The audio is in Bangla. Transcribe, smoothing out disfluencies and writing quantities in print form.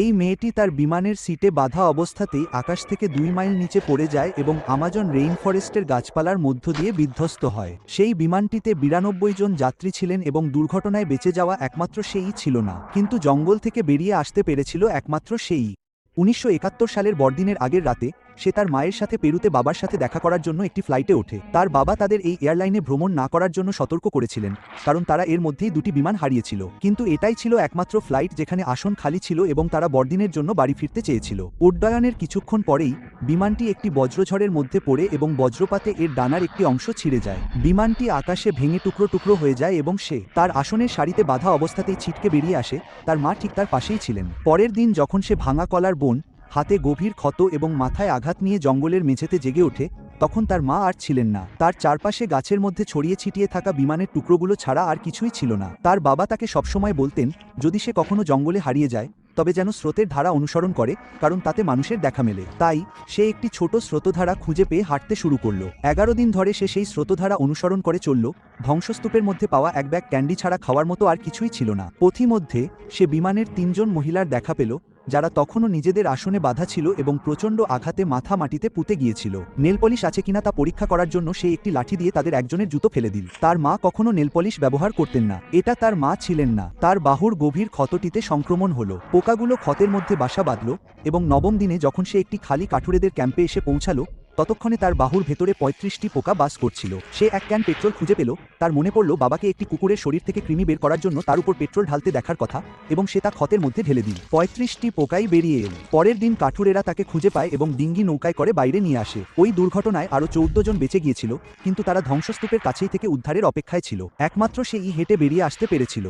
এই মেয়েটি তার বিমানের সিটে বাঁধা অবস্থাতেই আকাশ থেকে 2 মাইল নিচে পড়ে যায় এবং আমাজন রেইন ফরেস্টের গাছপালার মধ্য দিয়ে বিধ্বস্ত হয়। সেই বিমানটিতে 92 জন যাত্রী ছিলেন এবং দুর্ঘটনায় বেঁচে যাওয়া একমাত্র সেই ছিল না, কিন্তু জঙ্গল থেকে বেরিয়ে আসতে পেরেছিল একমাত্র সেই। 1971 সালের বড়দিনের আগের রাতে সে তার মায়ের সাথে পেরুতে বাবার সাথে দেখা করার জন্য একটি ফ্লাইটে ওঠে। তার বাবা তাদের এই এয়ারলাইনে ভ্রমণ না করার জন্য সতর্ক করেছিলেন, কারণ তারা এর মধ্যেই 2টি বিমান হারিয়েছিল। কিন্তু এটাই ছিল একমাত্র ফ্লাইট যেখানে আসন খালি ছিল এবং তারা বড়দিনের জন্য বাড়ি ফিরতে চেয়েছিল। উড্ডয়নের কিছুক্ষণ পরেই বিমানটি একটি বজ্রঝড়ের মধ্যে পড়ে এবং বজ্রপাতে এর ডানার একটি অংশ ছিঁড়ে যায়। বিমানটি আকাশে ভেঙে টুকরো টুকরো হয়ে যায় এবং সে তার আসনের সারিতে বাঁধা অবস্থাতেই ছিটকে বেরিয়ে আসে। তার মা ঠিক তার পাশেই ছিলেন। পরের দিন যখন সে ভাঙা কলার বোন, হাতে গভীর ক্ষত এবং মাথায় আঘাত নিয়ে জঙ্গলের মেঝেতে জেগে ওঠে, তখন তার মা আর ছিলেন না। তার চারপাশে গাছের মধ্যে ছড়িয়ে ছিটিয়ে থাকা বিমানের টুকরোগুলো ছাড়া আর কিছুই ছিল না। তার বাবা তাকে সবসময় বলতেন, যদি সে কখনো জঙ্গলে হারিয়ে যায় তবে যেন স্রোতের ধারা অনুসরণ করে, কারণ তাতে মানুষের দেখা মেলে। তাই সে একটি ছোট স্রোতধারা খুঁজে পেয়ে হাঁটতে শুরু করল। 11 দিন ধরে সে সেই স্রোতধারা অনুসরণ করে চলল। ধ্বংসস্তূপের মধ্যে পাওয়া এক ব্যাগ ক্যান্ডি ছাড়া খাওয়ার মতো আর কিছুই ছিল না। পথিমধ্যে সে বিমানের 3জন মহিলার দেখা পেল, যারা তখনও নিজেদের আসনে বাঁধা ছিল এবং প্রচণ্ড আঘাতে মাথা মাটিতে পুঁতে গিয়েছিল। নেলপলিশ আছে কিনা তা পরীক্ষা করার জন্য সে একটি লাঠি দিয়ে তাদের একজনের জুতো ফেলে দিল। তার মা কখনো নেলপলিশ ব্যবহার করতেন না, এটা তার মা ছিলেন না। তার বাহুর গভীর ক্ষতটিতে সংক্রমণ হলো, পোকাগুলো ক্ষতের মধ্যে বাসা বাঁধল এবং 9ম দিনে যখন সে একটি খালি কাঠুরেদের ক্যাম্পে এসে পৌঁছালো, ততক্ষণে তার বাহুর ভেতরে 35টি পোকা বাস করছিল। সে এক ক্যান পেট্রোল খুঁজে পেল। তার মনে পড়ল বাবাকে একটি কুকুরের শরীর থেকে কৃমি বের করার জন্য তার উপর পেট্রোল ঢালতে দেখার কথা, এবং সে তা ক্ষতের মধ্যে ঢেলে দিল। 35টি পোকাই বেরিয়ে এল। পরের দিন কাঠুরেরা তাকে খুঁজে পায় এবং ডিঙ্গি নৌকায় করে বাইরে নিয়ে আসে। ওই দুর্ঘটনায় আরও 14 জন বেঁচে গিয়েছিল, কিন্তু তারা ধ্বংসস্তূপের কাছেই থেকে উদ্ধারের অপেক্ষায় ছিল। একমাত্র সেই হেঁটে বেরিয়ে আসতে পেরেছিল।